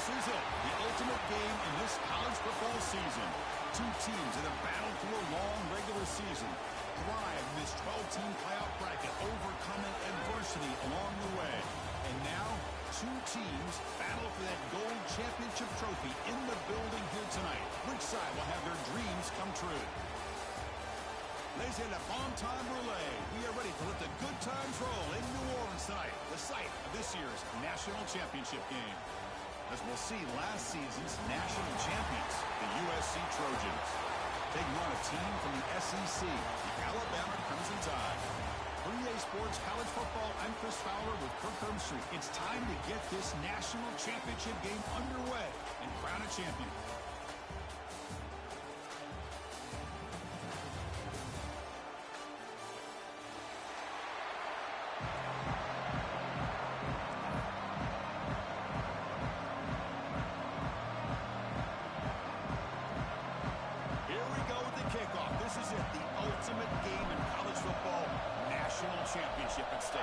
This is it, the ultimate game in this college football season. Two teams that have battled through a long regular season, thrive in this 12-team playoff bracket, overcoming adversity along the way. And now, two teams battle for that gold championship trophy in the building here tonight. Which side will have their dreams come true? Ladies and bon time brûlée. We are ready to let the good times roll in New Orleans tonight, the site of this year's national championship game. As we'll see last season's national champions, the USC Trojans, taking on a team from the SEC, the Alabama Crimson Tide. For EA Sports College Football, I'm Chris Fowler with Kirk Herbstreit. It's time to get this national championship game underway and crown a champion. Championship at stake.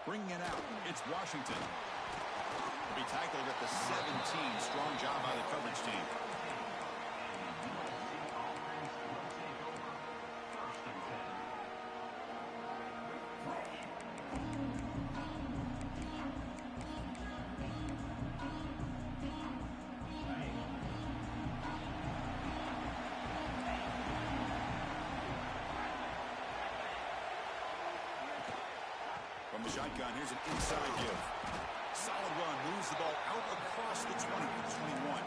Bringing it out, it's Washington. Will be tackled at the 17. Strong job by the coverage team. From the shotgun, here's an inside give. Solid run, moves the ball out across the 20 to the 21.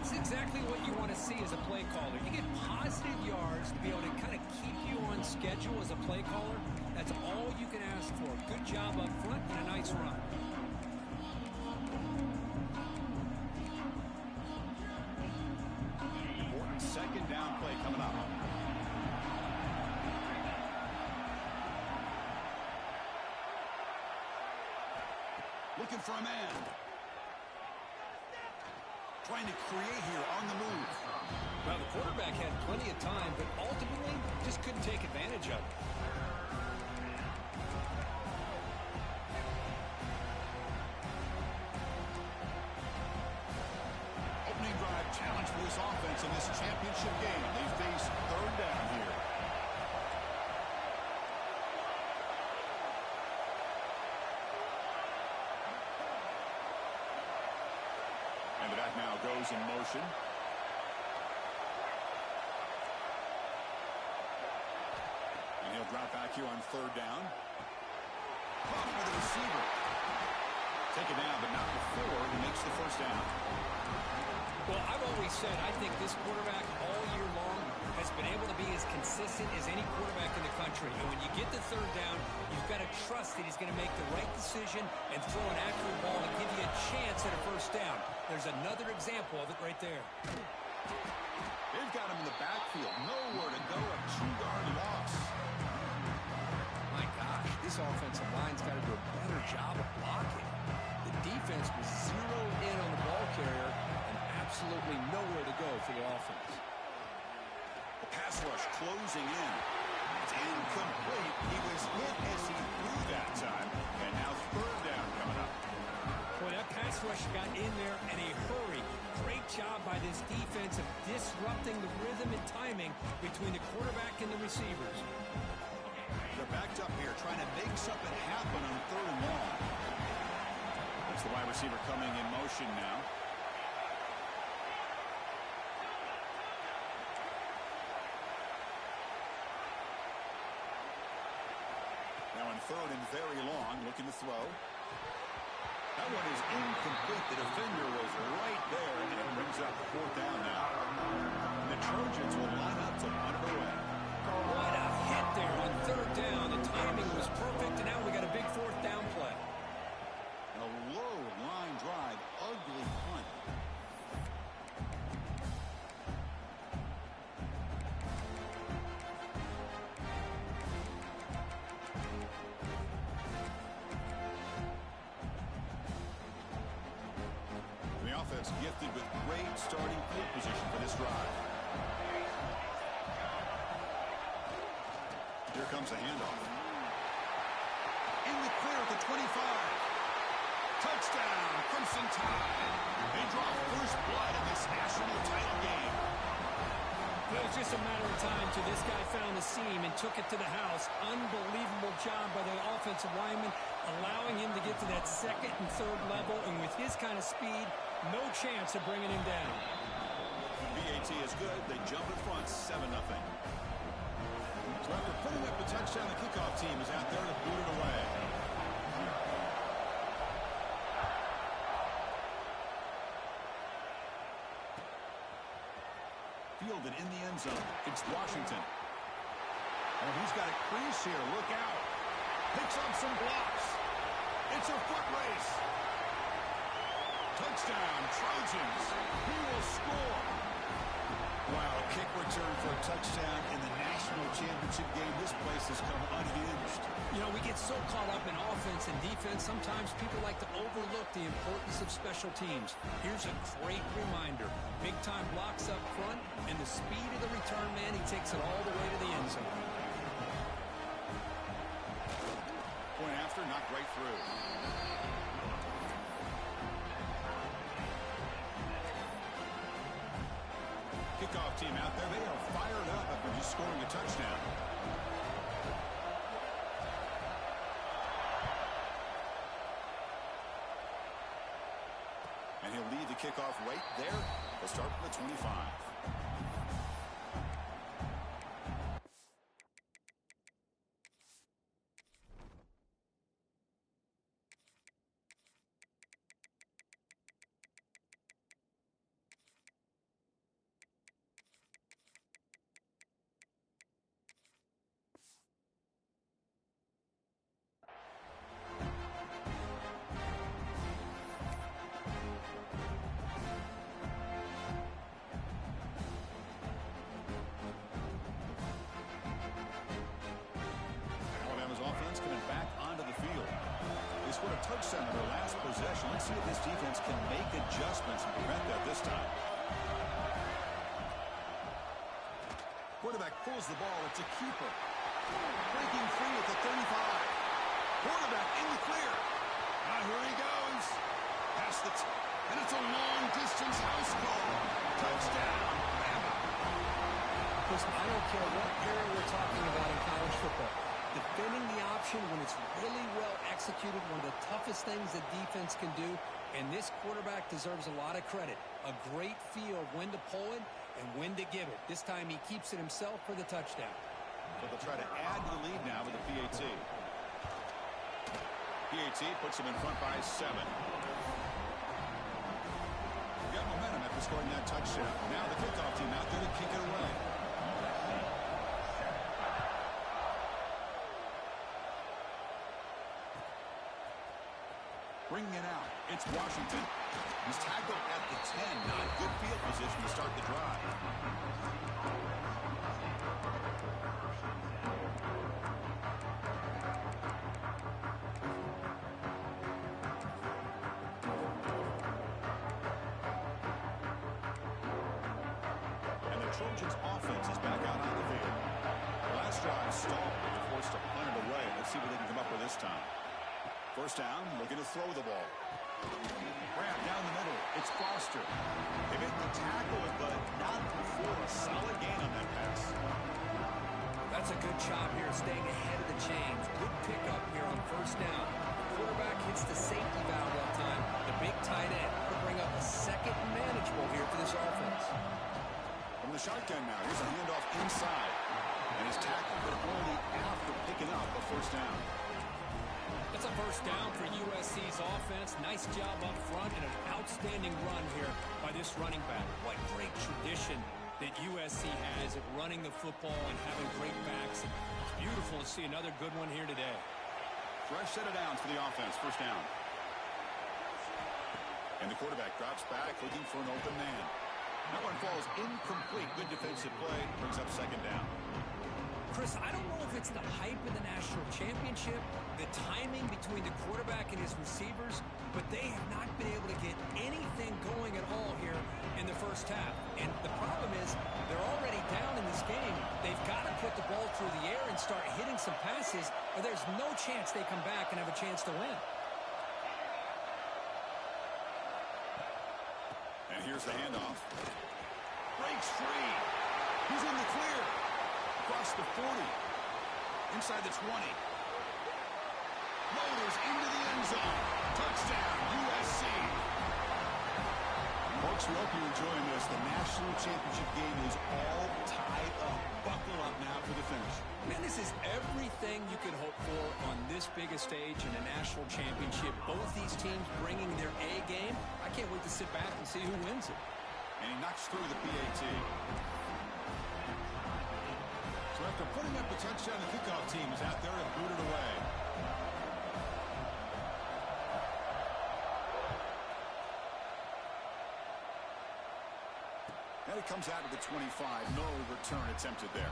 It's exactly what you want to see as a play caller. You get positive yards to be able to kind of keep you on schedule as a play caller. That's all you can ask for. Good job up front and a nice run. Important second down play coming up. Looking for a man. Trying to create here on the move. Well, the quarterback had plenty of time, but ultimately just couldn't take advantage of it. Opening drive challenge for this offense in this championship game. They face third down here. And the back now goes in motion. And he'll drop back here on third down. Caught by the receiver. Take it down, but not before he makes the first down. Well, I've always said I think this quarterback all year long has been able to be as consistent as any quarterback in the country. And when you get the third down, you've got to trust that he's going to make the right decision and throw an accurate ball to give you a chance at a first down. There's another example of it right there. They've got him in the backfield. Nowhere to go. A 2-yard loss. My gosh, this offensive line's got to do a better job of blocking. The defense was zeroed in on the ball carrier and absolutely nowhere to go for the offense. The pass rush closing in. It's incomplete. He was hit as he threw that time. And now third down coming up. Boy, that pass rush got in there in a hurry. Great job by this defense of disrupting the rhythm and timing between the quarterback and the receivers. They're backed up here trying to make something happen on third and long. That's the wide receiver coming in motion now. Now on third and very long, looking to throw. That one is incomplete. The defender was right there, and it brings up fourth down now. The Trojans will line up to punt it away. What a hit there on third down. The timing was perfect, and now we got a big fourth down play. And a low line drive, ugly punt. The offense gifted with great starting field position for this drive. Here comes the handoff. 25. Touchdown, Crimson Tide. They draw first blood in this national title game. It was just a matter of time till this guy found the seam and took it to the house. Unbelievable job by the offensive lineman, allowing him to get to that second and third level. And with his kind of speed, no chance of bringing him down. BAT is good. They jump in front, 7-0. So after putting up the touchdown, the kickoff team is out there to boot it away. Fielded in the end zone. It's Washington. Oh, he's got a crease here. Look out. Picks up some blocks. It's a foot race. Touchdown, Trojans. He will score. Wow, a kick return for a touchdown in the national championship game. This place has come unhinged. You know, we get so caught up in offense and defense, sometimes people like to overlook the importance of special teams. Here's a great reminder. Big-time blocks up front, and the speed of the return man, he takes it all the way to the end zone. Point after, knocked right through. Kickoff team out there. They are fired up after just scoring a touchdown. And he'll lead the kickoff right there. They'll start from the 25. Offense coming back onto the field. They scored a touchdown in their last possession. Let's see if this defense can make adjustments and prevent that this time. Quarterback pulls the ball. It's a keeper. Breaking free at the 35. Quarterback in the clear. Now here he goes. Past the and it's a long-distance house call. Touchdown. Listen, I don't care what area we're talking about in college football. Defending the option when it's really well executed, one of the toughest things that defense can do, and this quarterback deserves a lot of credit. A great feel of when to pull it and when to give it. This time he keeps it himself for the touchdown. But they'll try to add to the lead now with the PAT. PAT puts him in front by 7. Got momentum after scoring that touchdown. Now the kickoff team out there to kick it away. Bringing it out. It's Washington. He's tackled at the 10. Not good field position to start the drive. And the Trojans' offense is back out on the field. The last drive stalled, but they're forced to punt it away. Let's see what they can come up with this time. First down, looking to throw the ball. Grab down the middle. It's Foster. They made the tackle, but not before a solid gain on that pass. That's a good job here, staying ahead of the chains. Good pickup here on first down. The quarterback hits the safety valve that time. The big tight end will bring up a second manageable here for this offense. From the shotgun now, here's a handoff inside. And he's tackled, but only after picking up a first down. That's a first down for USC's offense. Nice job up front and an outstanding run here by this running back. What great tradition that USC has at running the football and having great backs. It's beautiful to see another good one here today. Fresh set of downs for the offense. First down. And the quarterback drops back looking for an open man. That one falls incomplete. Good defensive play. Brings up second down. Chris, I don't know if it's the hype of the national championship, the timing between the quarterback and his receivers, but they have not been able to get anything going at all here in the first half. And the problem is they're already down in this game, they've got to put the ball through the air and start hitting some passes, or there's no chance they come back and have a chance to win. And here's the handoff. Breaks free. He's in the clear. Across the 40. Inside the 20. Motors into the end zone. Touchdown, USC. Folks, we hope you're enjoying this. The national championship game is all tied up. Buckle up now for the finish. Man, this is everything you could hope for on this biggest stage in a national championship. Both these teams bringing their A game. I can't wait to sit back and see who wins it. And he knocks through the PAT. So after putting up the touchdown, the kickoff team is out there to boot it away. And it comes out of the 25. No return attempted there.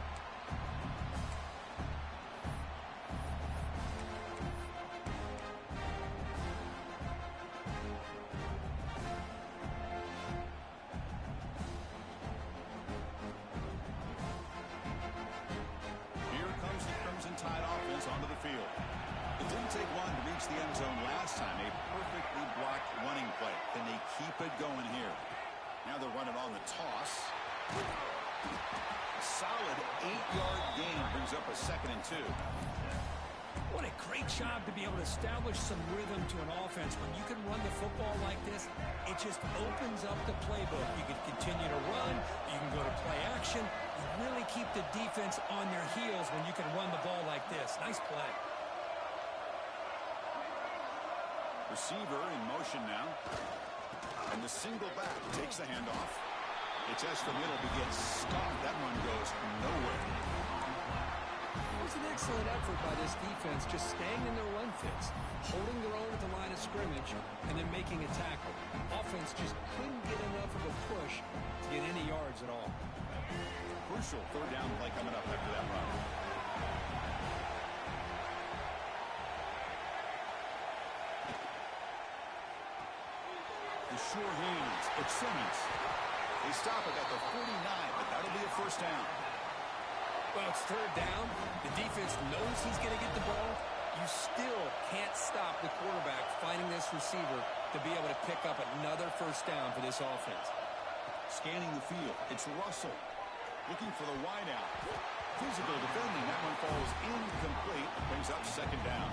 Here comes the Crimson Tide offense onto the field. It didn't take long to reach the end zone last time. A perfectly blocked running play. Can they keep it going here? Now they're running on the toss. A solid 8-yard gain brings up a 2nd and 2. What a great job to be able to establish some rhythm to an offense. When you can run the football like this, it just opens up the playbook. You can continue to run. You can go to play action. You really keep the defense on their heels when you can run the ball like this. Nice play. Receiver in motion now. And the single back takes the handoff. It's as the middle begins stopped. That one goes nowhere. It was an excellent effort by this defense, just staying in their run fits, holding their own at the line of scrimmage, and then making a tackle. Offense just couldn't get enough of a push to get any yards at all. Crucial 3rd down play coming up after that run. The sure hands. It's Simmons. They stop it at the 49, but that'll be a 1st down. Well, it's 3rd down. The defense knows he's going to get the ball. You still can't stop the quarterback finding this receiver to be able to pick up another 1st down for this offense. Scanning the field. It's Russell. Looking for the wideout. Physical defending. That one falls incomplete. Brings up 2nd down.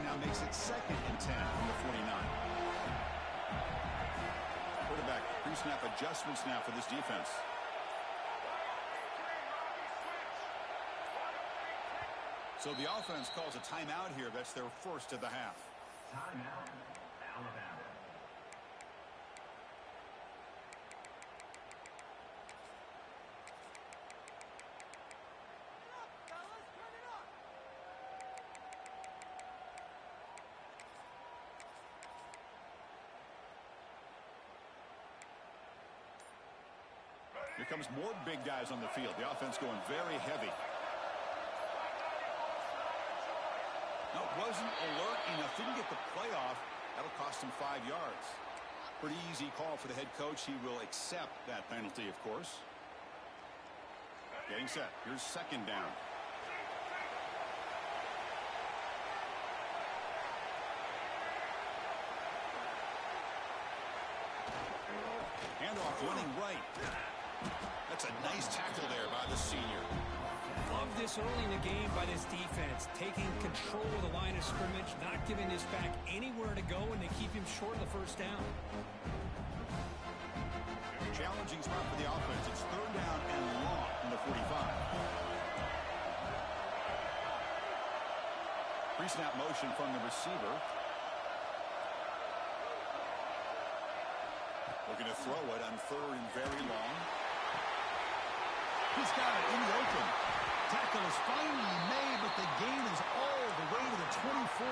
Now makes it 2nd and 10 from the 49. Quarterback pre-snap adjustments now for this defense. So the offense calls a timeout here. That's their 1st of the half. Timeout, Alabama. Here comes more big guys on the field. The offense going very heavy. No, wasn't alert enough. Didn't get the play off. That'll cost him 5 yards. Pretty easy call for the head coach. He will accept that penalty, of course. Getting set. Here's 2nd down. Handoff running right. That's a nice tackle there by the senior. Love this early in the game by this defense, taking control of the line of scrimmage, not giving this back anywhere to go, and they keep him short of the 1st down. Challenging spot for the offense. It's 3rd down and long from the 45. Pre-snap motion from the receiver. Looking to throw it on 3rd and very long. He's got it in the open. Tackle is finally made, but the gain is all the way to the 24.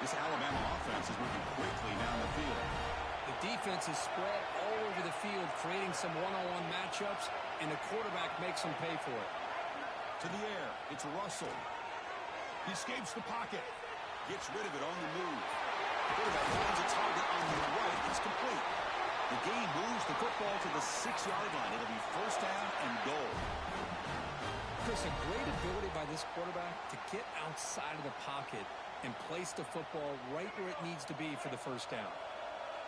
This Alabama offense is moving quickly down the field. The defense is spread all over the field, creating some one-on-one matchups, and the quarterback makes them pay for it. To the air, it's Russell. He escapes the pocket. Gets rid of it on the move. Quarterback finds a target on the right. It's complete. The game moves the football to the 6-yard line. It'll be first down and goal. Chris, a great ability by this quarterback to get outside of the pocket and place the football right where it needs to be for the first down.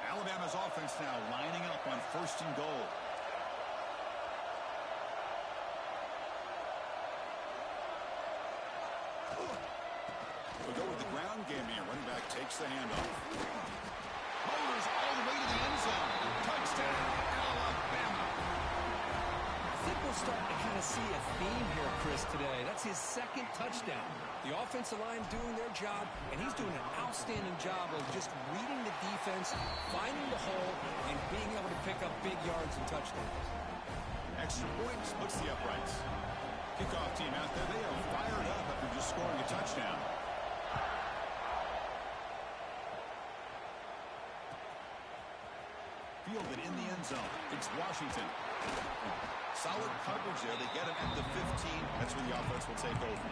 Alabama's offense now lining up on first and goal. We'll go with the ground game here. Running back takes the handoff. Motors all the way to the end zone. Touchdown, Alabama. I think we're starting to kind of see a theme here, Chris, today. That's his second touchdown. The offensive line doing their job, and he's doing an outstanding job of just reading the defense, finding the hole, and being able to pick up big yards and touchdowns. Extra point splits the uprights. Kickoff team out there. They are fired up after just scoring a touchdown. Fielded in the end zone. It's Washington. Solid coverage there. They get him at the 15. That's where the offense will take over.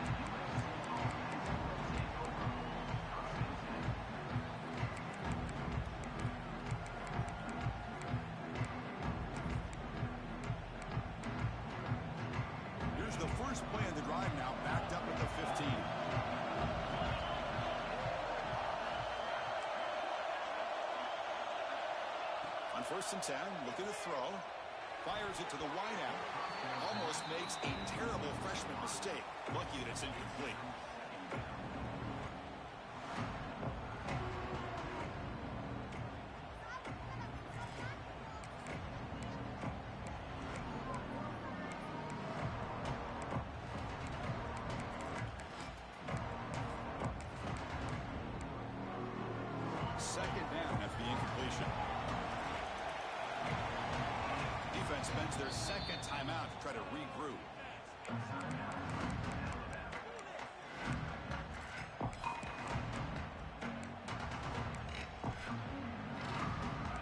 Here's the first play of the drive now, backed up at the 15. On first and 10, looking to throw. Fires it to the wideout. Almost makes a terrible freshman mistake. Lucky that it's incomplete. Second down after the incompletion. Defense spends their second timeout to try to regroup.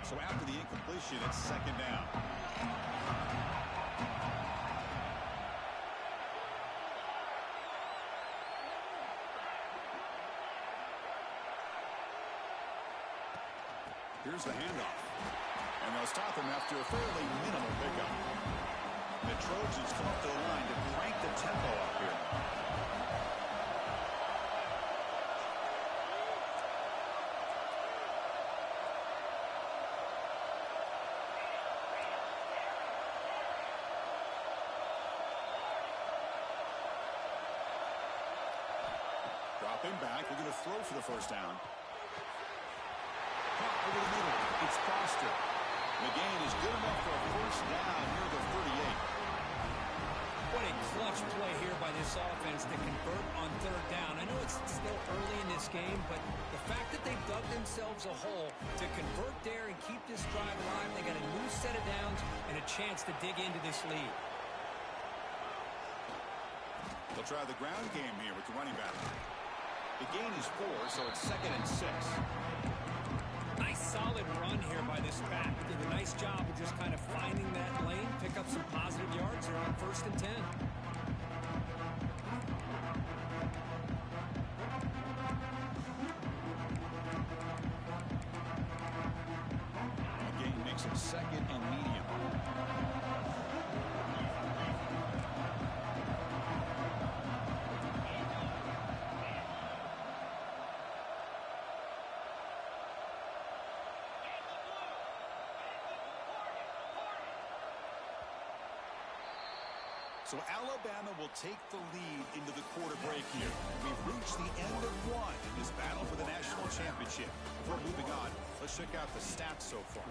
So after the incompletion, it's second down. Here's the handoff. And they'll stop him after a fairly minimal pickup. The Trojans come up to the line to crank the tempo up here. Dropping back, we're going to throw for the first down. Over the middle, it's Foster. The gain is good enough for a first down near the 38. What a clutch play here by this offense to convert on third down. I know it's still early in this game, but the fact that they've dug themselves a hole to convert there and keep this drive alive, they got a new set of downs and a chance to dig into this lead. They'll try the ground game here with the running back. The gain is 4, so it's second and 6. Nice solid run here by this back. Did a nice job of just kind of finding that lane, pick up some positive yards here on first and 10. Gain makes it second and medium. So Alabama will take the lead into the quarter break here. We've reached the end of one in this battle for the national championship. Before moving on, let's check out the stats so far.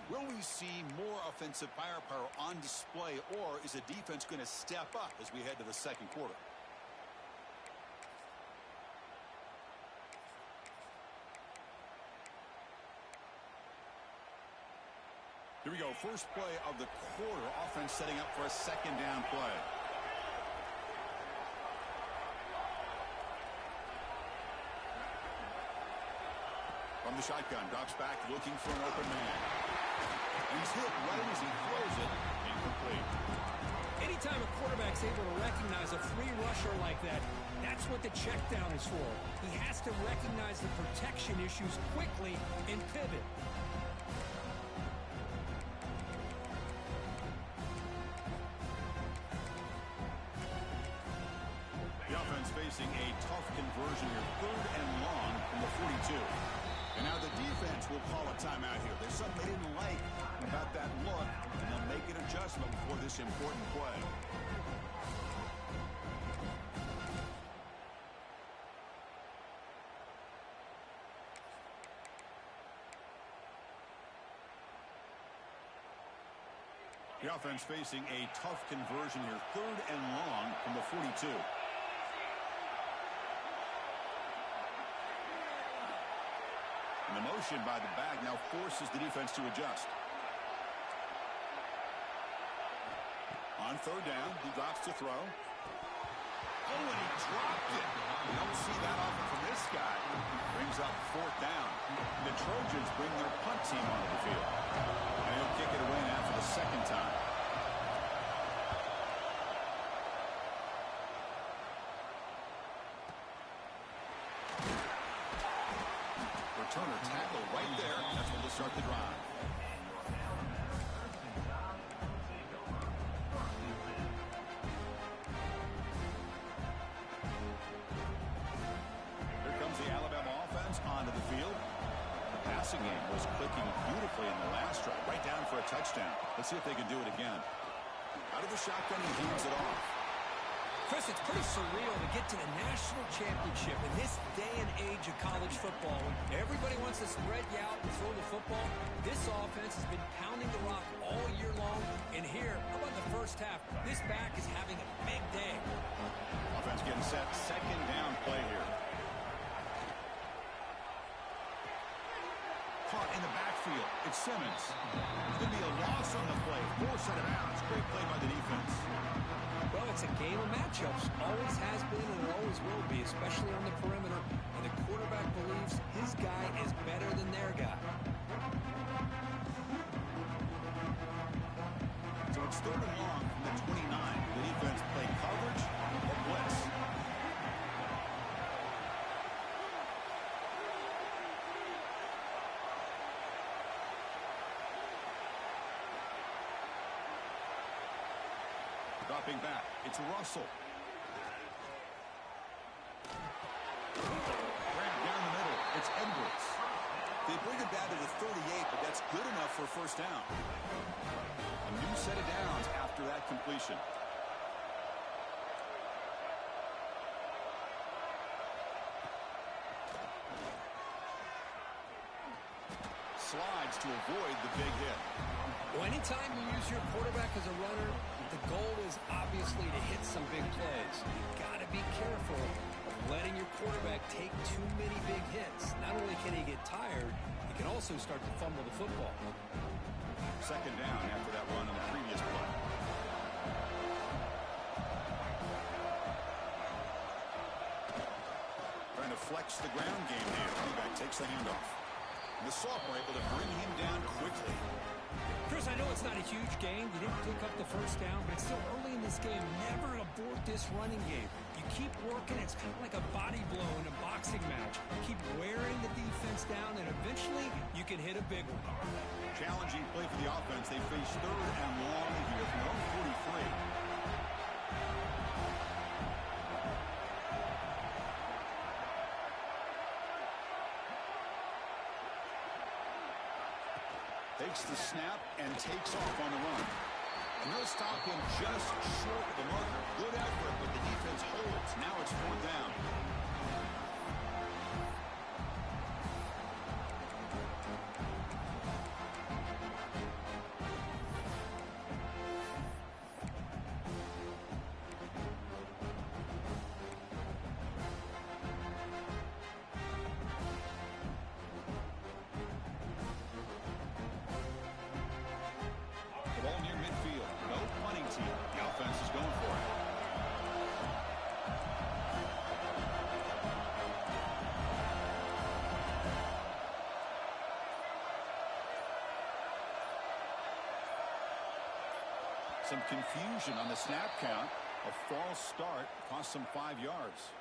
Will we see more offensive firepower on display, or is the defense going to step up as we head to the second quarter? Here we go. First play of the quarter. Offense setting up for a second down play. From the shotgun, drops back, looking for an open man. He's hit right as he throws it. Incomplete. Anytime a quarterback's able to recognize a free rusher like that, that's what the check down is for. He has to recognize the protection issues quickly and pivot. The offense facing a tough conversion here. 3rd and long from the 42. And now the defense will call a timeout here. There's something they didn't like about that look, and they'll make an adjustment for this important play. The offense facing a tough conversion here. 3rd and long from the 42. And the motion by the back now forces the defense to adjust. On 3rd down, he drops to throw. Oh, and he dropped it. You don't see that often from this guy. Brings up 4th down. The Trojans bring their punt team onto the field. And he'll kick it away now for the 2nd time. Returner tackle right there. That's when they'll start the drive. Here comes the Alabama offense onto the field. The passing game was clicking beautifully in the last drive. Right down for a touchdown. Let's see if they can do it again. Out of the shotgun, he hands it off. Chris, it's pretty surreal to get to the national championship in this day and age of college football. When everybody wants to spread you out and throw the football, this offense has been pounding the rock all year long. And here, how about the first half? This back is having a big day. Offense getting set. 2nd down play here. Caught in the backfield. It's Simmons. It's going to be a loss on the play. Force out of bounds. Great play by the defense. Well, it's a game of matchups. Always has been and it always will be, especially on the perimeter. And the quarterback believes his guy is better than their guy. So it's 3rd and long from the 29. The defense play coverage or blitz. Dropping back. It's Russell. Grabbed down the middle. It's Edwards. They bring it down to the 38, but that's good enough for a 1st down. A new set of downs after that completion. Slides to avoid the big hit. Well, anytime you use your quarterback as a runner, the goal is obviously to hit some big plays. You've got to be careful of letting your quarterback take too many big hits. Not only can he get tired, he can also start to fumble the football. 2nd down after that run on the previous play. Trying to flex the ground game here. Running back takes the handoff. And the sophomore able to bring him down quickly. Chris, I know it's not a huge gain. You didn't pick up the 1st down, but it's still early in this game. Never abort this running game. You keep working. It's kind of like a body blow in a boxing match. Keep wearing the defense down, and eventually you can hit a big one. Challenging play for the offense. They face 3rd and long here from their own 43. Takes the snap and takes off on the run. And they'll stop him just short of the marker. Good effort, but the defense holds. Now it's 4th down. Some confusion on the snap count. A false start cost them 5 yards.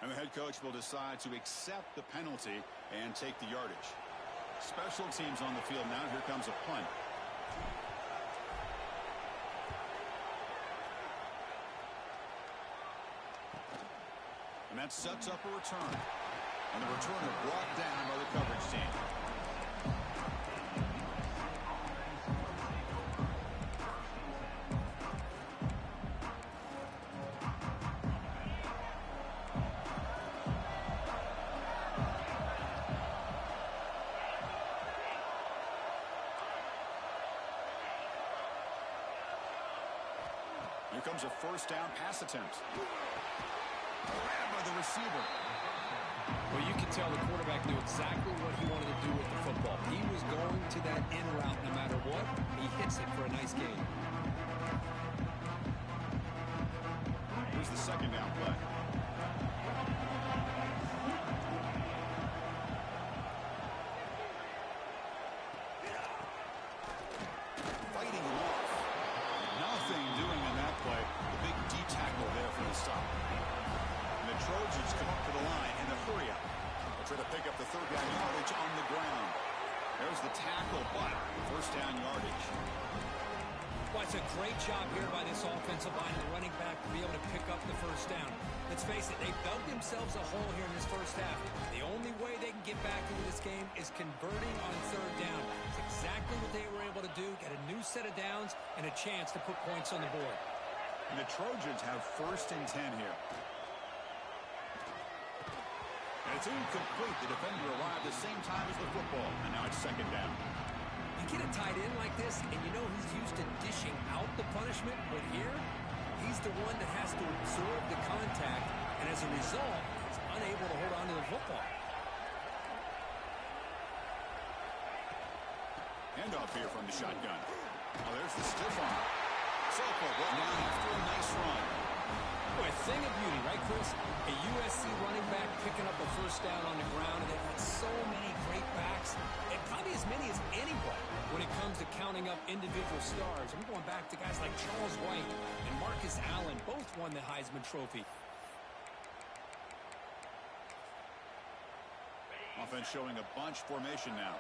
And the head coach will decide to accept the penalty and take the yardage. Special teams on the field now. Here comes a punt. And that sets up a return. And the returner brought down by the coverage team. Here comes a first down pass attempt. Grabbed by the receiver. Well, you can tell the quarterback knew exactly what he wanted to do with the football. He was going to that in route no matter what. He hits it for a nice gain. Here's the second down play. Fighting him off. Nothing doing in that play. The big D tackle there for the stop. And the Trojans come up to the line in a hurry-up. They'll try to pick up the third down yardage on the ground. There's the tackle, but first down yardage. Well, it's a great job here by this offensive line, the running back, to be able to pick up the first down. Let's face it, they dug themselves a hole here in this first half. The only way they can get back into this game is converting on third down. It's exactly what they were able to do, get a new set of downs and a chance to put points on the board. And the Trojans have first and 10 here. And it's incomplete. The defender arrived the same time as the football. And now it's second down. You get a tight end like this, and you know he's used to dishing out the punishment, but here, he's the one that has to absorb the contact, and as a result, he's unable to hold on to the football. Handoff here from the shotgun. Oh, there's the stiff arm. Soko brought down after a nice run. Boy, a thing of beauty, right, Chris? A USC running back picking up a first down on the ground, and they've got so many great backs, and probably as many as anybody when it comes to counting up individual stars. I'm going back to guys like Charles White and Marcus Allen. Both won the Heisman Trophy. Offense showing a bunch formation now.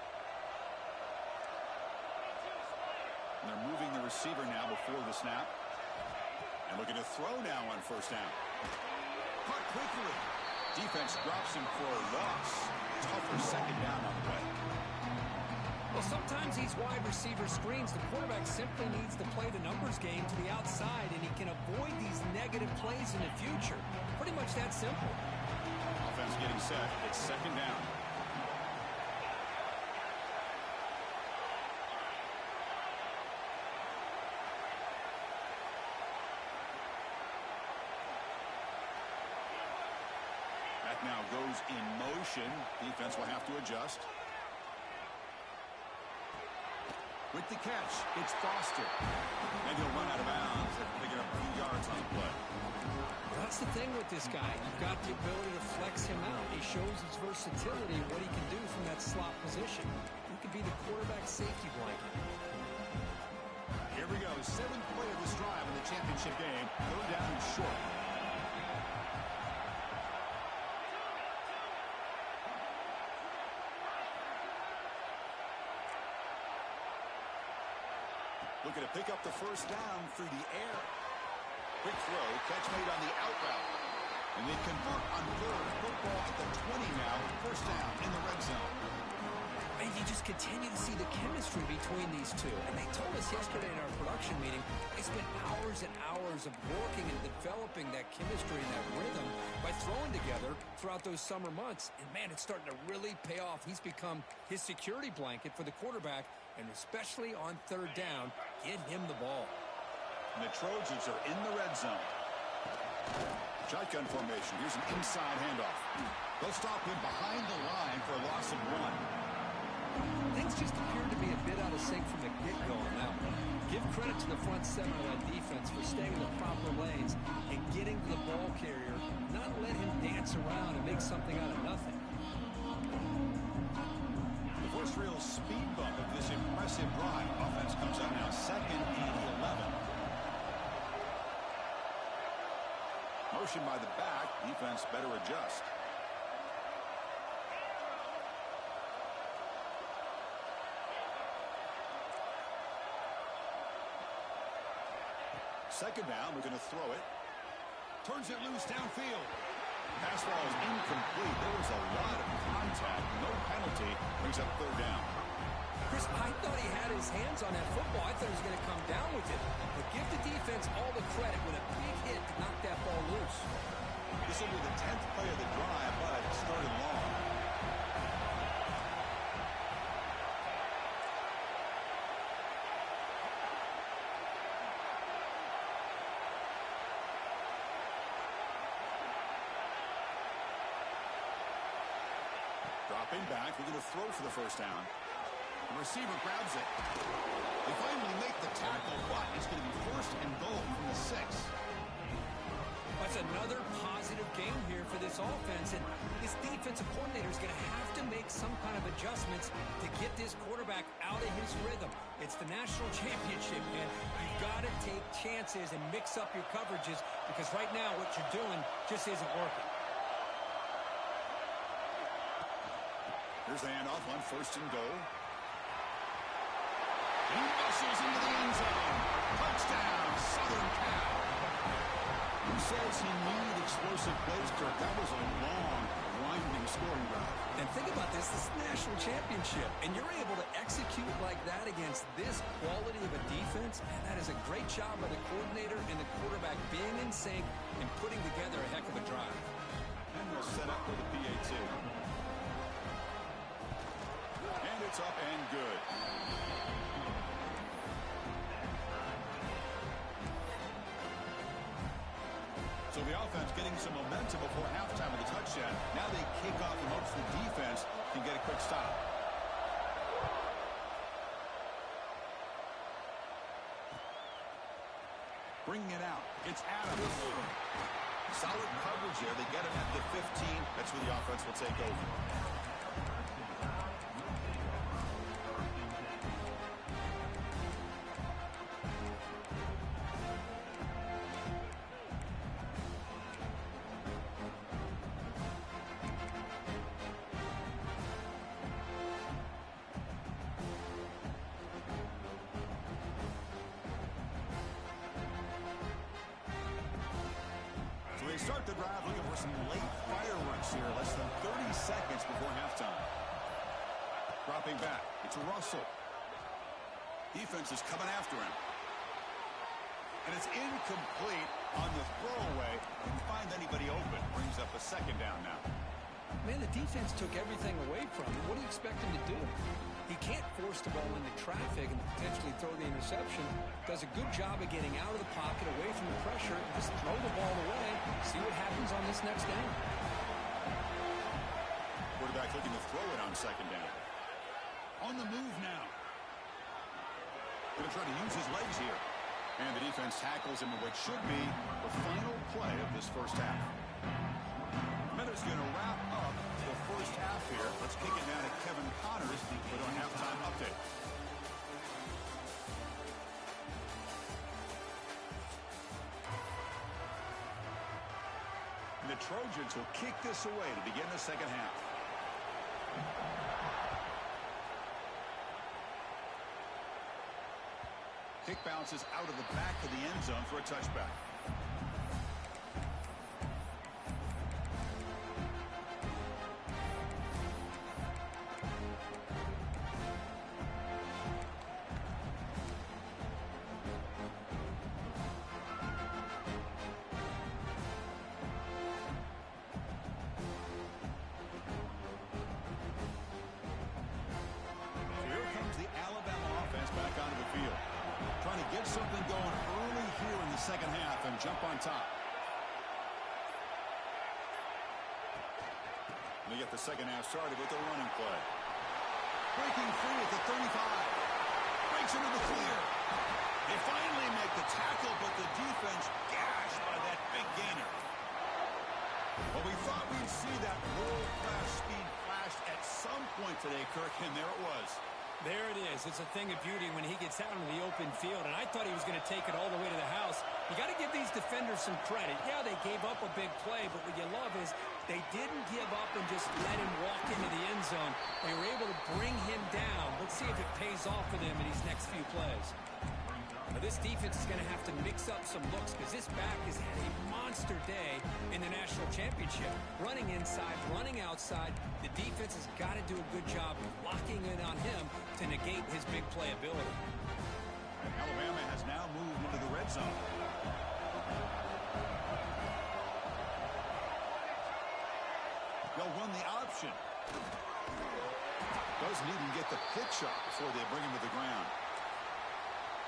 And they're moving the receiver now before the snap. And looking to throw now on first down. Caught quickly. Defense drops him for a loss. Tougher second down on the way. Well, sometimes these wide receiver screens, the quarterback simply needs to play the numbers game to the outside, and he can avoid these negative plays in the future. Pretty much that simple. Offense getting set. It's second down. That now goes in motion. Defense will have to adjust. With the catch, it's Foster. And he'll run out of bounds after picking up a few yards on the play. That's the thing with this guy. You've got the ability to flex him out. He shows his versatility and what he can do from that slot position. He could be the quarterback safety blanket. Here we go. Seventh play of this drive in the championship game. Third down and short. Looking to pick up the first down through the air. Quick throw, catch made on the out route. And they convert on third. Football at the 20 now. First down in the red zone. And you just continue to see the chemistry between these two. And they told us yesterday in our production meeting, they spent hours and hours of working and developing that chemistry and that rhythm by throwing together throughout those summer months. And, man, it's starting to really pay off. He's become his security blanket for the quarterback, and especially on third down, get him the ball. And the Trojans are in the red zone. Shotgun formation. Here's an inside handoff. They'll stop him behind the line for a loss of 1. Things just appear to be a bit out of sync from the get-go on that one. Give credit to the front seven of that defense for staying in the proper lanes and getting to the ball carrier, not let him dance around and make something out of nothing. The first real speed bump of this impressive drive. Offense comes up now second and 11. motion by the back. Defense better adjust. Second down, we're going to throw it. Turns it loose downfield. Pass ball is incomplete. There was a lot of contact. No penalty. Brings up third down. Chris, I thought he had his hands on that football. I thought he was going to come down with it. But give the defense all the credit with a big hit to knock that ball loose. This will be the 10th play of the drive, but it started long. Dropping back, we're going to throw for the first down. The receiver grabs it. They finally make the tackle, but it's going to be first and goal from the 6. That's another positive game here for this offense, and this defensive coordinator is going to have to make some kind of adjustments to get this quarterback out of his rhythm. It's the national championship, man. You've got to take chances and mix up your coverages, because right now what you're doing just isn't working. Here's the handoff on first and goal. He muscles into the end zone. Touchdown, Southern Cal. Who says he needed explosive plays, Kirk? That was a long, winding scoring drive. And think about this is the national championship, and you're able to execute like that against this quality of a defense, and that is a great job by the coordinator and the quarterback being in sync and putting together a heck of a drive. And we'll set up for the PAT. And it's up and good. So the offense getting some momentum before halftime with a touchdown. Now they kick off and hopes the defense can get a quick stop. Bringing it out. It's Adams. Solid coverage there. They get him at the 15. That's where the offense will take over. They start the drive looking for some late fireworks here. Less than 30 seconds before halftime. Dropping back. It's Russell. Defense is coming after him. And it's incomplete on the throwaway. Didn't find anybody open. Brings up a second down now. Man, the defense took everything away from him. What do you expect him to do? He can't force the ball into traffic and potentially throw the interception. Does a good job of getting out of the pocket, away from the pressure, and just throw the ball away. See what happens on this next down. Quarterback looking to throw it on second down. On the move now. Going to try to use his legs here. And the defense tackles him in what should be the final play of this first half. Minutes going to wrap up the first half here. Let's kick it down to Kevin Connors with our halftime update. And the Trojans will kick this away to begin the second half. Kick bounces out of the back of the end zone for a touchback. Trying to get something going early here in the second half and jump on top. They get the second half started with a running play. Breaking free at the 35. Breaks into the clear. They finally make the tackle, but the defense gashed by that big gainer. Well, we thought we'd see that world-class speed flash at some point today, Kirk, and there it was. There it is. It's a thing of beauty when he gets out into the open field, and I thought he was going to take it all the way to the house. You got to give these defenders some credit. Yeah, they gave up a big play, but what you love is they didn't give up and just let him walk into the end zone. They were able to bring him down. Let's see if it pays off for them in these next few plays. Now, this defense is going to have to mix up some looks because this back has had a monster day in the national championship. Running inside, running outside. The defense has got to do a good job locking in on him to negate his big play ability. And Alabama has now moved into the red zone. They'll run the option. Doesn't even get the pitch up before they bring him to the ground.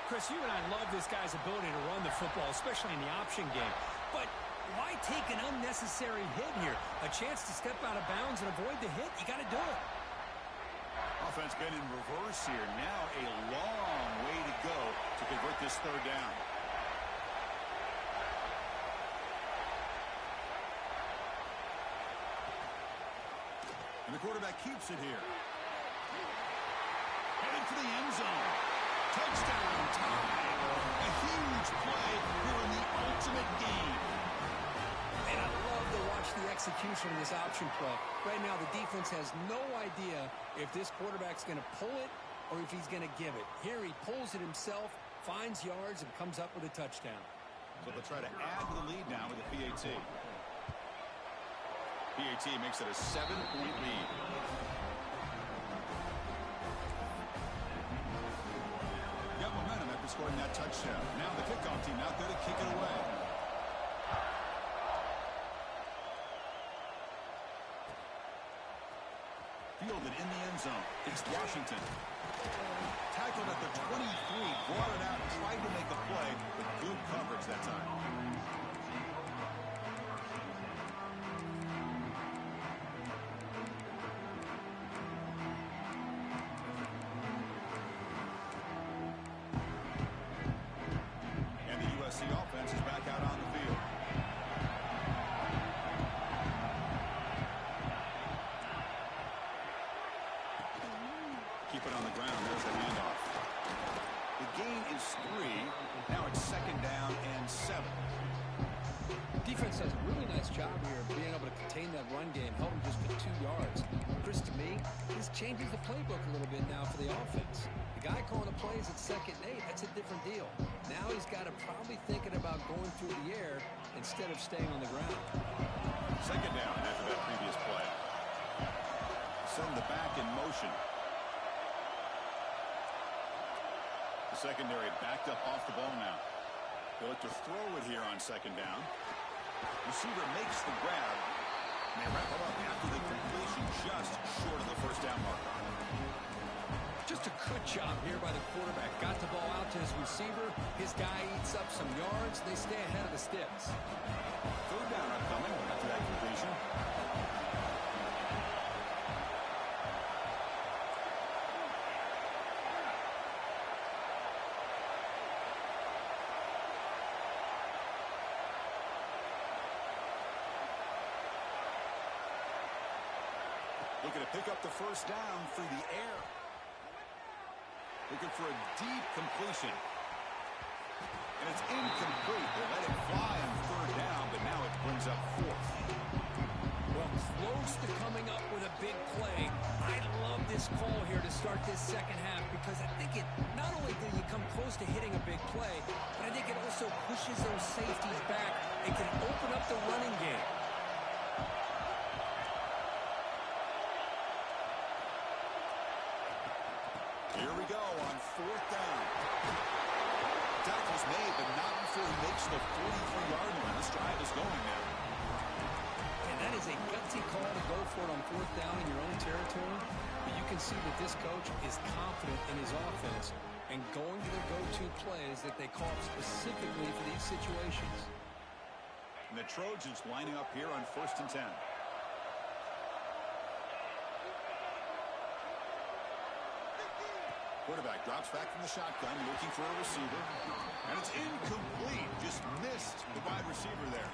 Chris, you and I love this guy's ability to run the football, especially in the option game. But why take an unnecessary hit here? A chance to step out of bounds and avoid the hit? You got to do it. Offense been in reverse here. Now a long way to go to convert this third down. And the quarterback keeps it here. Headed for the end zone. Touchdown time. A huge play here in the ultimate game. And I love to watch the execution of this option play. Right now, the defense has no idea if this quarterback's going to pull it or if he's going to give it. Here he pulls it himself, finds yards, and comes up with a touchdown. So they'll try to add to the lead now with a PAT. PAT makes it a 7-point lead. Got momentum after scoring that touchdown. Now the kickoff team out there to kick it away. Fielded in the end zone. It's Washington. Tackled at the 23, brought it out, tried to make a play, but good coverage that time. And the USC offense is back out on the field. Keep it on the ground. There's the handoff. The gain is 3. Now it's 2nd down and 7. Defense does a really nice job here of being able to contain that run game, held him just to 2 yards. Chris, to me, this changes the playbook a little bit now for the offense. The guy calling the plays at 2nd and 8, that's a different deal. Now he's got to probably thinking about going through the air instead of staying on the ground. 2nd down after that previous play. Send the back in motion. The secondary backed up off the ball now. They look to throw it here on 2nd down. Receiver makes the grab. And they wrap it up after the completion just short of the 1st down marker. Just a good job here by the quarterback. Got the ball out to his receiver. His guy eats up some yards. They stay ahead of the sticks. 3rd down upcoming after that completion. Looking to pick up the 1st down through the air. Looking for a deep completion. And it's incomplete. They let it fly on 3rd down, but now it brings up 4th. Well, close to coming up with a big play. I love this call here to start this 2nd half because I think it not only do you come close to hitting a big play, but I think it also pushes those safeties back and can open up the running game. Here we go on 4th down. Tackle's made, but not before he makes the 43-yard line. This drive is going now. And that is a gutsy call to go for it on 4th down in your own territory. But you can see that this coach is confident in his offense and going to their go-to plays that they call specifically for these situations. And the Trojans lining up here on 1st and 10. Quarterback drops back from the shotgun, looking for a receiver. And it's incomplete. Just missed the wide receiver there.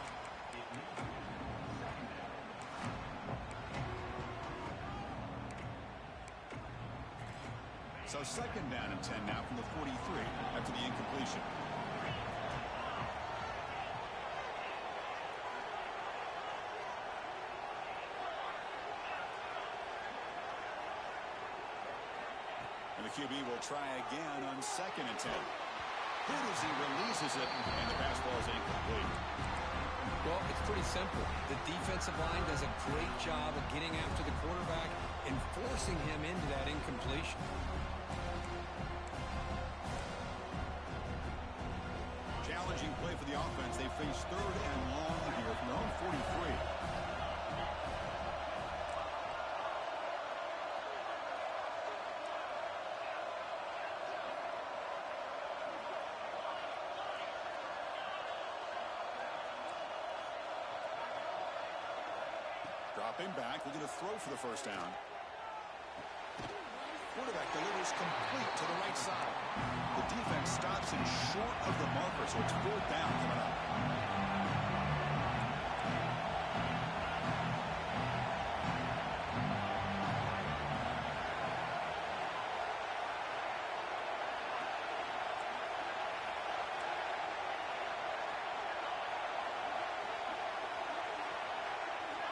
So So second down and 10 now from the 43 after the incompletion. And the QB will try again on second and 10. Good as he releases it, and the pass ball is incomplete. Well, it's pretty simple. The defensive line does a great job of getting after the quarterback and forcing him into that incompletion. Challenging play for the offense. They face third and long here from their own 43. Dropping back, looking to throw for the first down. Quarterback delivers complete to the right side. The defense stops him short of the marker, so it's fourth down coming up.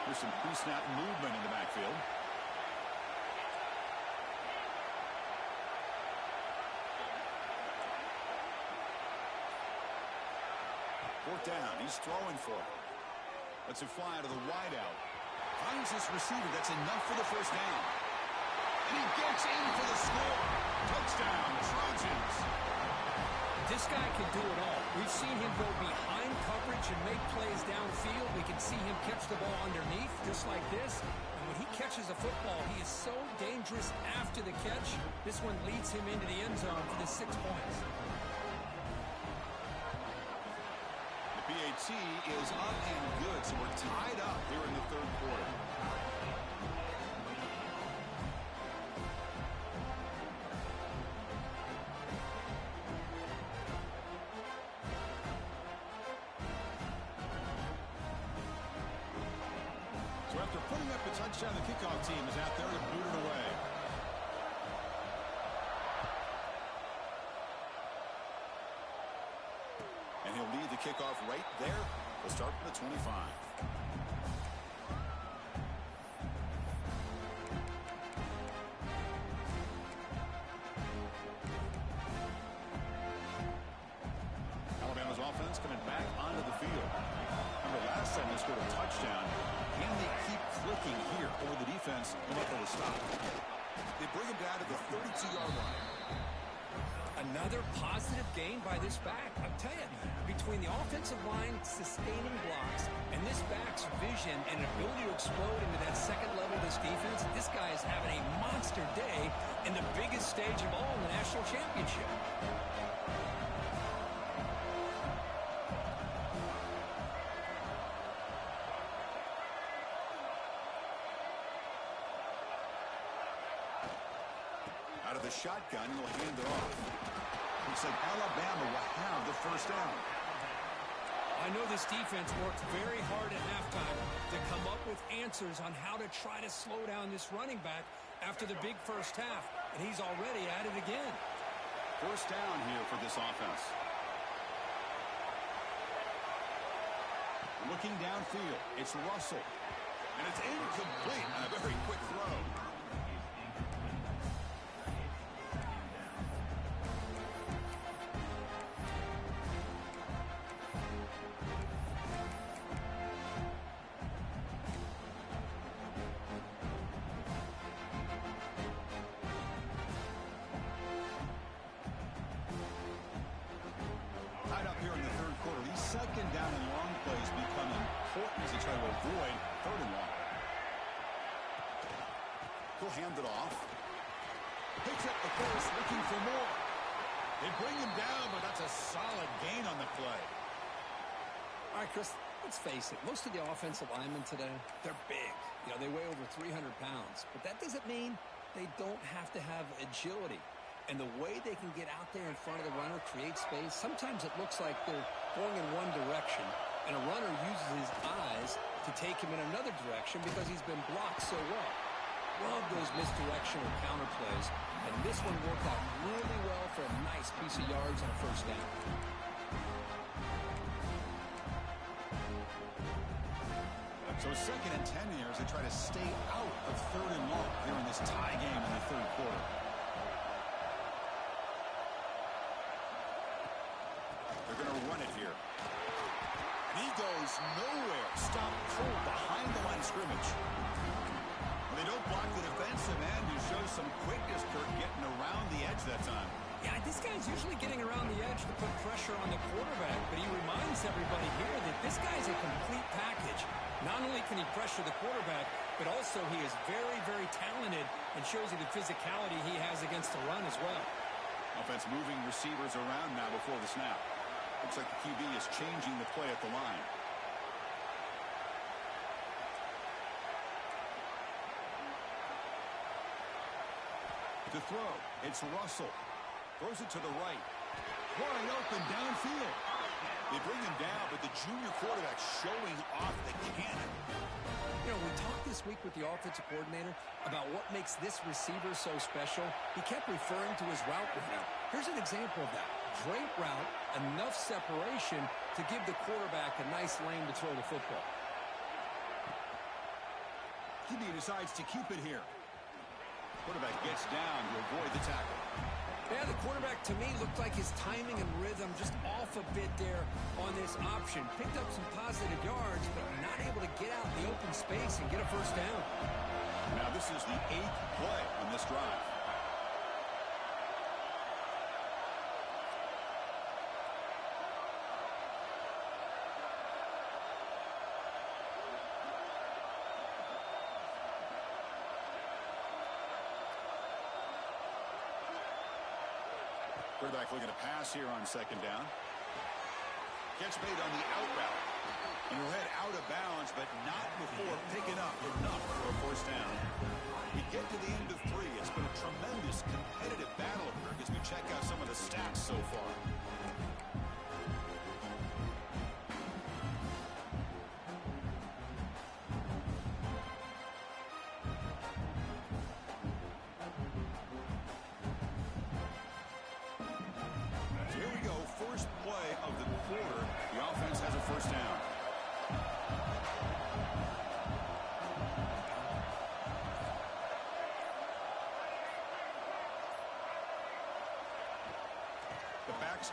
There's some pre-snap movement in the backfield. Fourth down. He's throwing for it. Lets it fly to the wideout. Finds his receiver. That's enough for the first down. And he gets in for the score. Touchdown, Trojans. This guy can do it all. We've seen him go behind coverage and make plays downfield. We can see him catch the ball underneath just like this. And when he catches a football, he is so dangerous after the catch. This one leads him into the end zone for the 6 points. The PAT is up and good, so we're tied up here in the third quarter. So after putting up a touchdown, the kickoff team is out there to boot it away. And he'll lead the kickoff right there. We'll start from the 25. Alabama's offense coming back onto the field. Remember last time they scored a touchdown. Can they keep clicking here, or the defense will not be able to stop? They bring him down to the 32-yard line. Another positive gain by this back. I'll tell you, between the offensive line sustaining blocks and this back's vision and ability to explode into that second level of this defense, this guy is having a monster day in the biggest stage of all in the national championship. Out of the shotgun, he'll hand it off. Looks like Alabama will have the first down. I know this defense worked very hard at halftime to come up with answers on how to try to slow down this running back after the big first half, and he's already at it again. First down here for this offense. Looking downfield, it's Russell. And it's incomplete on a very quick throw. Tied up here in the third quarter. These second down and long plays become important as they try to avoid third and long. He'll hand it off. Picks up the force, looking for more. They bring him down, but that's a solid gain on the play. All right, Chris, let's face it. Most of the offensive linemen today, they're big. You know, they weigh over 300 pounds. But that doesn't mean they don't have to have agility. And the way they can get out there in front of the runner, create space, sometimes it looks like they're going in one direction, and a runner uses his eyes to take him in another direction because he's been blocked so well. Love those misdirection or counter plays And this one worked out really well for a nice piece of yards and a first down. So 2nd and 10 here as they try to stay out of 3rd and long here in this tie game in the 3rd quarter. They're going to run it here. And he goes nowhere. Stopped cold behind the line of scrimmage. They don't block the defensive end, who shows some quickness, Kirk, getting around the edge that time. Yeah, this guy's usually getting around the edge to put pressure on the quarterback, but he reminds everybody here that this guy's a complete package. Not only can he pressure the quarterback, but also he is very, very talented and shows you the physicality he has against the run as well. Offense moving receivers around now before the snap. Looks like the QB is changing the play at the line. To throw, it's Russell. Throws it to the right. Wide open downfield. They bring him down, but the junior quarterback showing off the cannon. You know, we talked this week with the offensive coordinator about what makes this receiver so special. He kept referring to his route running. Here's an example of that. Great route, enough separation to give the quarterback a nice lane to throw the football. QB decides to keep it here. Quarterback gets down to avoid the tackle. Yeah, the quarterback, to me, looked like his timing and rhythm just off a bit there on this option. Picked up some positive yards, but not able to get out in the open space and get a first down. Now this is the 8th play on this drive. Quarterback looking to pass here on 2nd down. Catch made on the out route. And he'll head out of bounds, but not before picking up enough for a first down. We get to the end of 3. It's been a tremendous competitive battle as we check out some of the stats so far.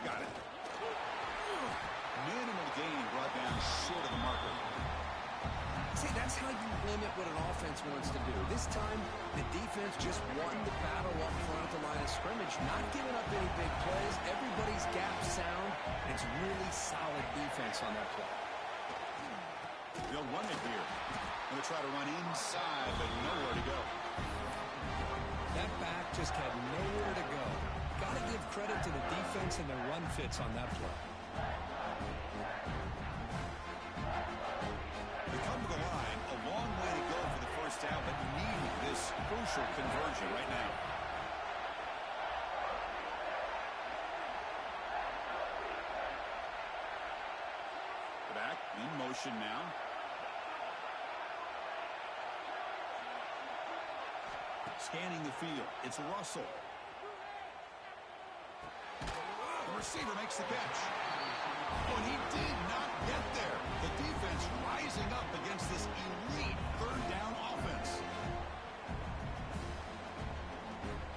Got it. Minimal gain brought down short of the marker. See, that's how you limit what an offense wants to do. This time, the defense just won the battle up front at the line of scrimmage, not giving up any big plays. Everybody's gap sound, and it's really solid defense on that play. They'll run it here. They'll try to run inside, but nowhere to go. That back just had nowhere to go. Got to give credit to the defense and their run fits on that play. They come to the line, a long way to go for the first down, but need this crucial conversion right now. Back in motion now. Scanning the field, it's Russell. The receiver makes the catch. Oh, and he did not get there. The defense rising up against this elite 3rd down offense.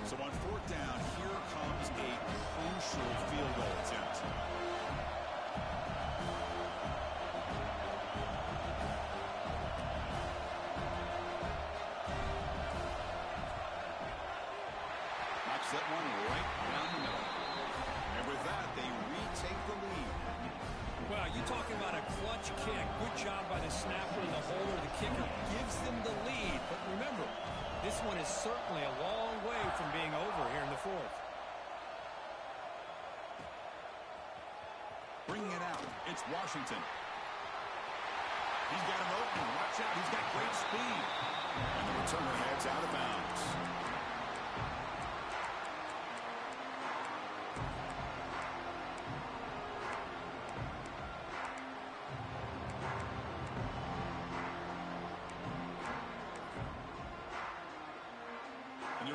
So on 4th down, here comes a crucial field goal attempt. Knocks that one right down the middle. And with that, they retake the lead. Well, you talking about a clutch kick. Good job by the snapper and the holder. The kicker gives them the lead. But remember, this one is certainly a long way from being over here in the 4th. Bringing it out, it's Washington. He's got him open. Watch out, he's got great speed. And the returner heads out of bounds.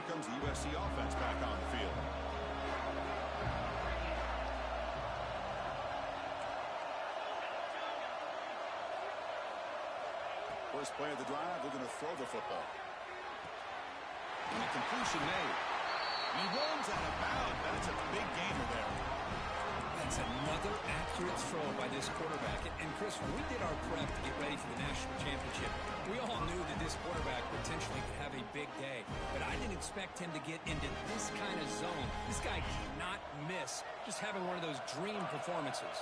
comes the USC offense back on the field. First play of the drive, we're going to throw the football. And a completion made. And he runs out of bounds. That's a big gainer there. That's another accurate throw by this quarterback. And Chris, when we did our prep to get ready for the national championship, we all knew that this quarterback potentially could have a big day. But I didn't expect him to get into this kind of zone. This guy cannot miss just having one of those dream performances.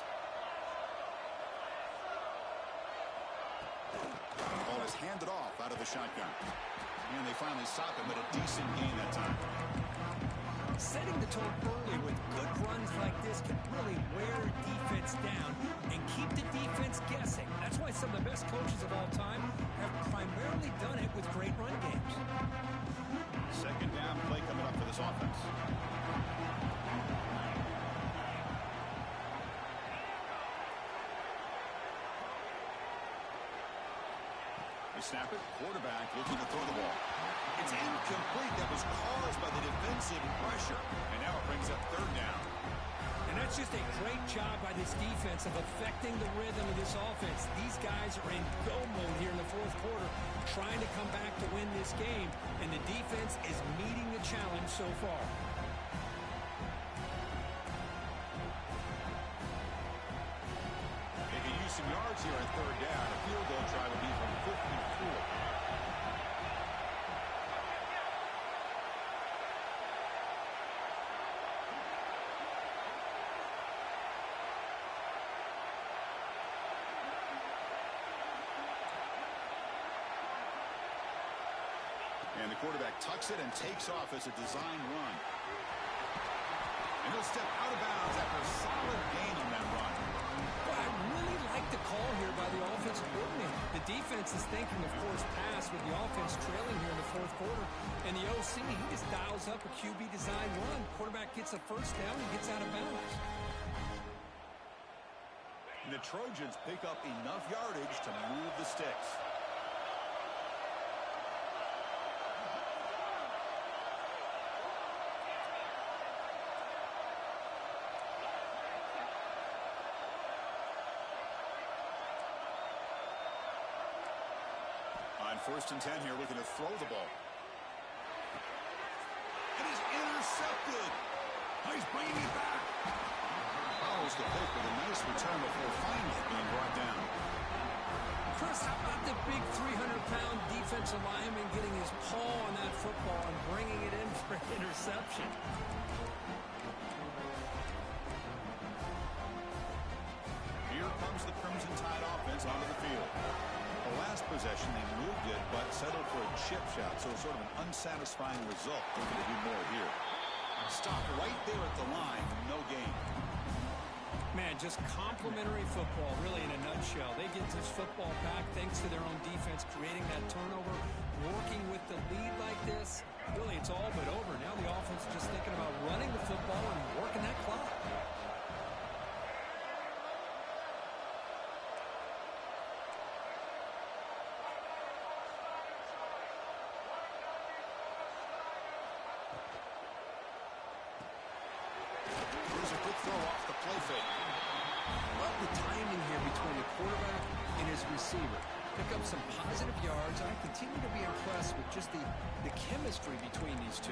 Ball is handed off out of the shotgun. And they finally stop him, but a decent gain that time. Setting the tone early with good runs like this can really wear defense down and keep the defense guessing. That's why some of the best coaches of all time have primarily done it with great run games. Second down play coming up for this offense. They snap it. Quarterback looking to throw the ball. It's incomplete. That was caused by the defensive pressure. And now it brings up third down. And that's just a great job by this defense of affecting the rhythm of this offense. These guys are in go mode here in the fourth quarter, trying to come back to win this game. And the defense is meeting the challenge so far. They can use some yards here on third down. A field goal try would be from 54. And the quarterback tucks it and takes off as a design run. And he'll step out of bounds after a solid gain on that run. Well, I really like the call here by the offensive coordinator. The defense is thinking, of course, pass with the offense trailing here in the fourth quarter. And the OC, he just dials up a QB design run. Quarterback gets a first down and gets out of bounds. And the Trojans pick up enough yardage to move the sticks. On 1st and 10 here, looking to throw the ball. It is intercepted. He's bringing it back. Follows the pick with a nice return before finally being brought down. Chris, how about the big 300-pound defensive lineman getting his paw on that football and bringing it in for an interception? Here comes the Crimson Tide offense onto the field. The last possession, they moved it, but settled for a chip shot, so sort of an unsatisfying result. They're going to do more here. Stop right there at the line, no gain. Man, just complimentary football, really, in a nutshell. They get this football back thanks to their own defense, creating that turnover, working with the lead like this. Really, it's all but over. Now the offense is just thinking about running the football and working that clock. Here's a quick throw off the play fake. Love the timing here between the quarterback and his receiver. Pick up some positive yards. I continue to be impressed with just the chemistry between these two.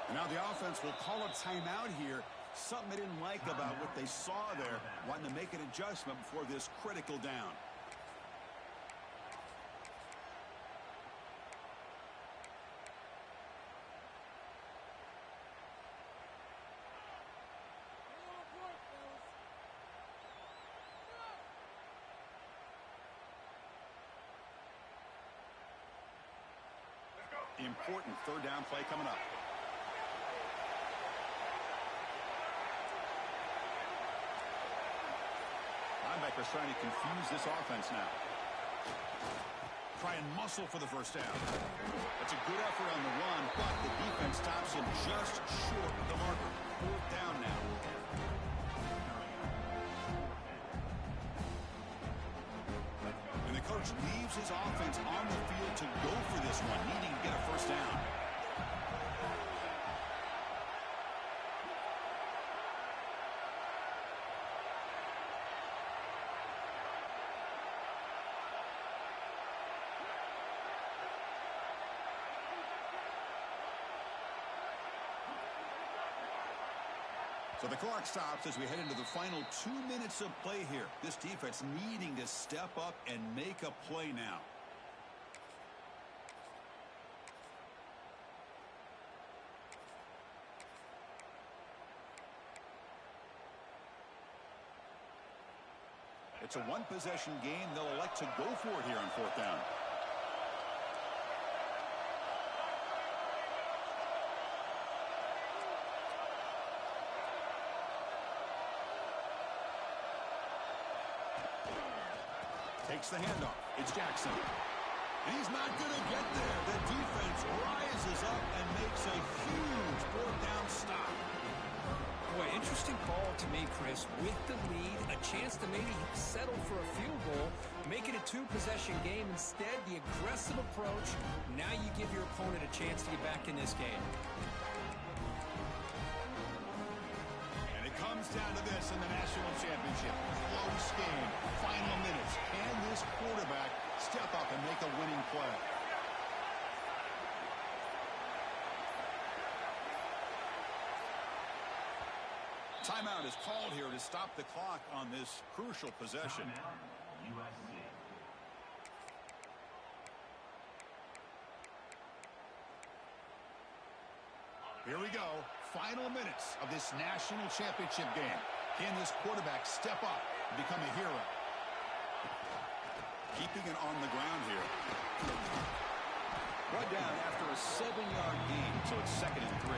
And now the offense will call a timeout here. Something they didn't like about what they saw there. Wanting to make an adjustment before this critical down. important third down play coming up. Linebackers trying to confuse this offense now. Try and muscle for the first down. That's a good effort on the run, but the defense stops him just short of the marker. Fourth down now. And the coach leaves his offense on the field to go for this one, needing to get a first down. So the clock stops as we head into the final 2 minutes of play here. This defense needing to step up and make a play now. It's a one-possession game. They'll elect to go for it here on fourth down. Takes the handoff. It's Jackson. And he's not going to get there. The defense rises up and makes a huge fourth down stop. Boy, interesting call to me, Chris. With the lead, a chance to maybe settle for a field goal, make it a two-possession game. Instead, the aggressive approach. Now you give your opponent a chance to get back in this game. Comes down to this in the national championship. Close game. Final minutes. Can this quarterback step up and make a winning play? Timeout is called here to stop the clock on this crucial possession. USC. Here we go. Final minutes of this national championship game. Can this quarterback step up and become a hero? Keeping it on the ground here. Brought down after a 7-yard gain, so it's 2nd and 3.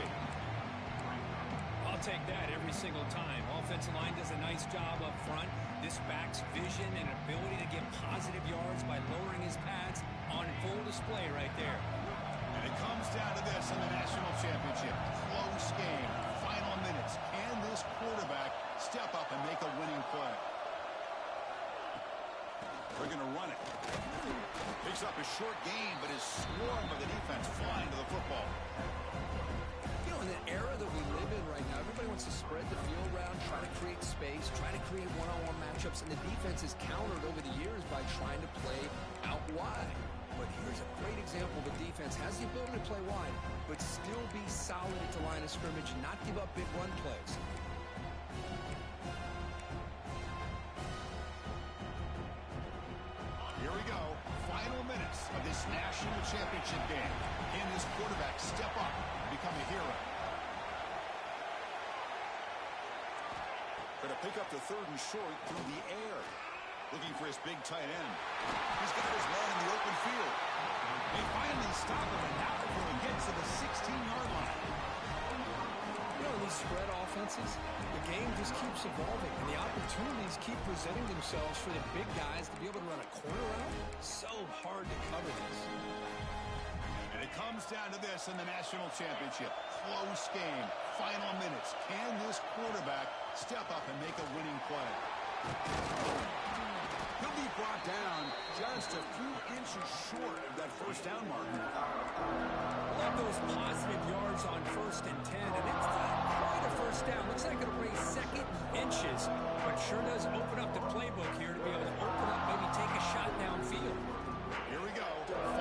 I'll take that every single time. Offensive line does a nice job up front. This back's vision and ability to get positive yards by lowering his pads on full display right there. And it comes down to this in the national championship. Close game. Final minutes. Can this quarterback step up and make a winning play? They're going to run it. Picks up a short gain, but his swarm of the defense flying to the football. You know, in the era that we live in right now, everybody wants to spread the field around, try to create space, try to create one-on-one matchups, and the defense is countered over the years by trying to play out wide. But here's a great example. The defense has the ability to play wide, but still be solid at the line of scrimmage, not give up big run plays. Here we go. Final minutes of this national championship game. Can this quarterback step up and become a hero? Going to pick up the 3rd and short through the air. Looking for his big tight end. He's got his man in the open field. They finally stop him, and now before he gets to the 16-yard line. You know, in these spread offenses, the game just keeps evolving, and the opportunities keep presenting themselves for the big guys to be able to run a corner out. So hard to cover this. And it comes down to this in the national championship. Close game. Final minutes. Can this quarterback step up and make a winning play? He'll be brought down just a few inches short of that first down marker. Love those positive yards on 1st and 10, and it's not quite a first down. Looks like it'll raise 2nd inches, but sure does open up the playbook here to be able to open up, maybe take a shot downfield. Here we go.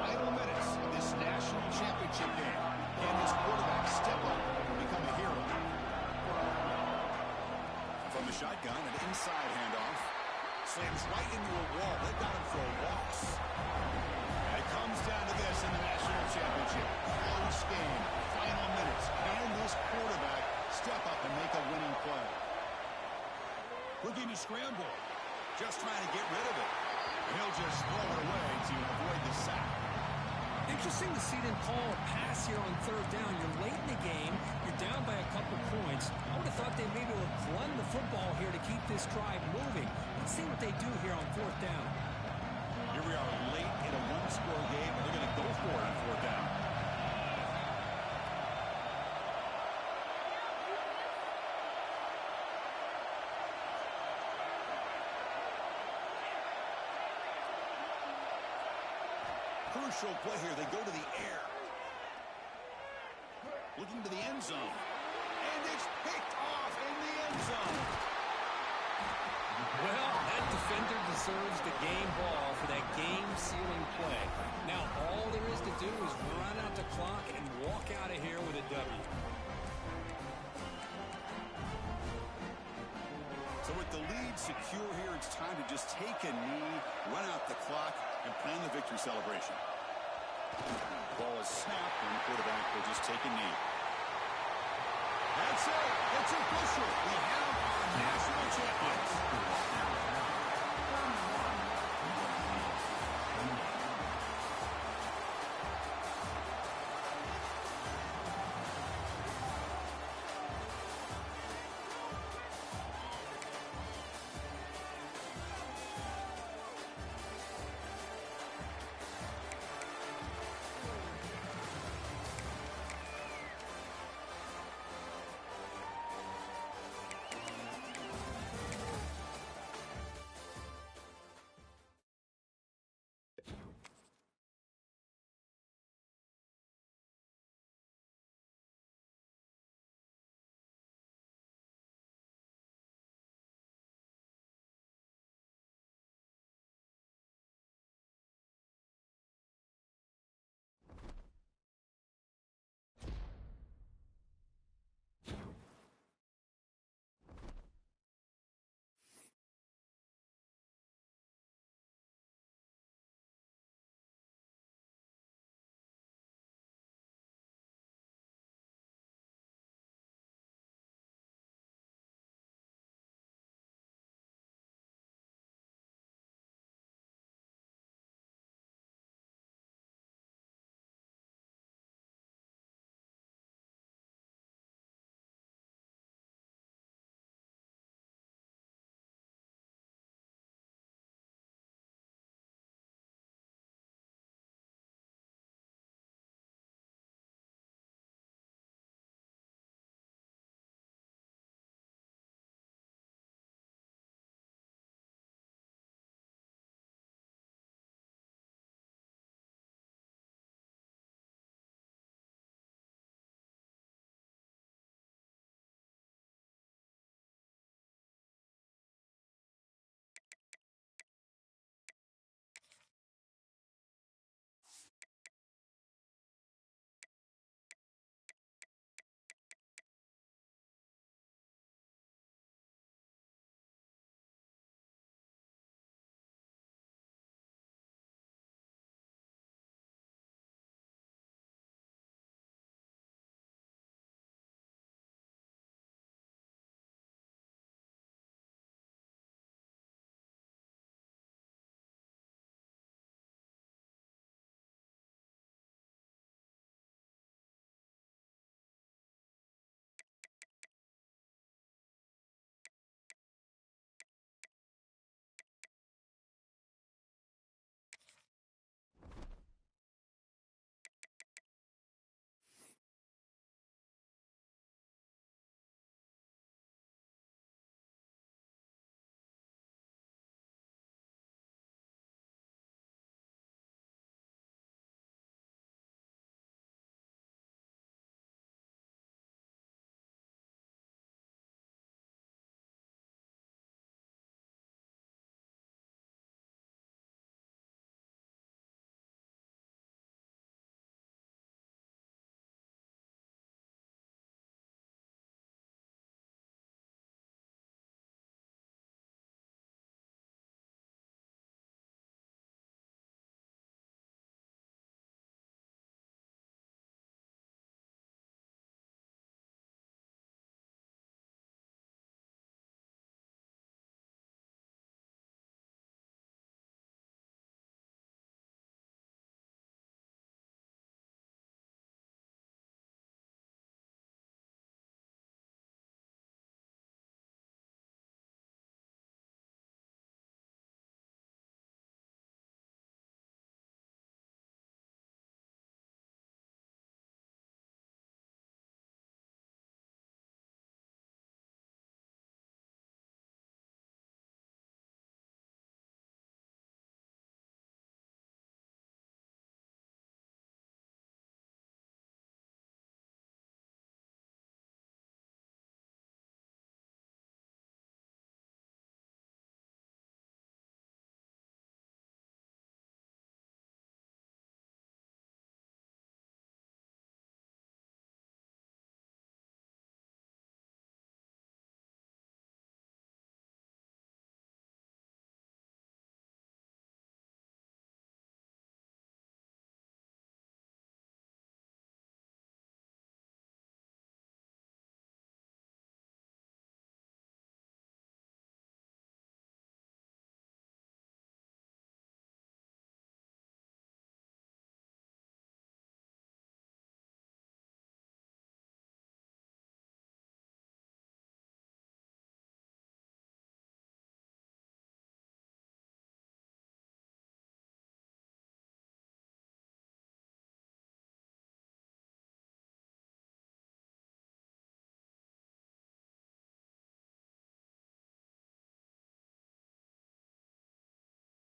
Final minutes of this national championship game. Can this quarterback step up and become a hero? From the shotgun, an inside handoff. Slams right into a wall. They got him for a loss. And it comes down to this in the national championship. Close game. Final minutes. Can this quarterback step up and make a winning play? Looking to scramble. Just trying to get rid of it. And he'll just throw it away to avoid the sack. Interesting to see them call a pass here on third down. You're late in the game. You're down by a couple points. I would have thought they maybe would run the football here to keep this drive moving. Let's see what they do here on fourth down. Here we are late in a one-score game, and they're going to go for it on fourth down. Crucial play here. They go to the air. Looking to the end zone. And it's picked off in the end zone. Well, that defender deserves the game ball for that game-sealing play. Now, all there is to do is run out the clock and walk out of here with a W. So with the lead secure here, it's time to just take a knee, run out the clock, and plan the victory celebration. Ball is snapped, and the quarterback will just take a knee. That's it. It's official. We have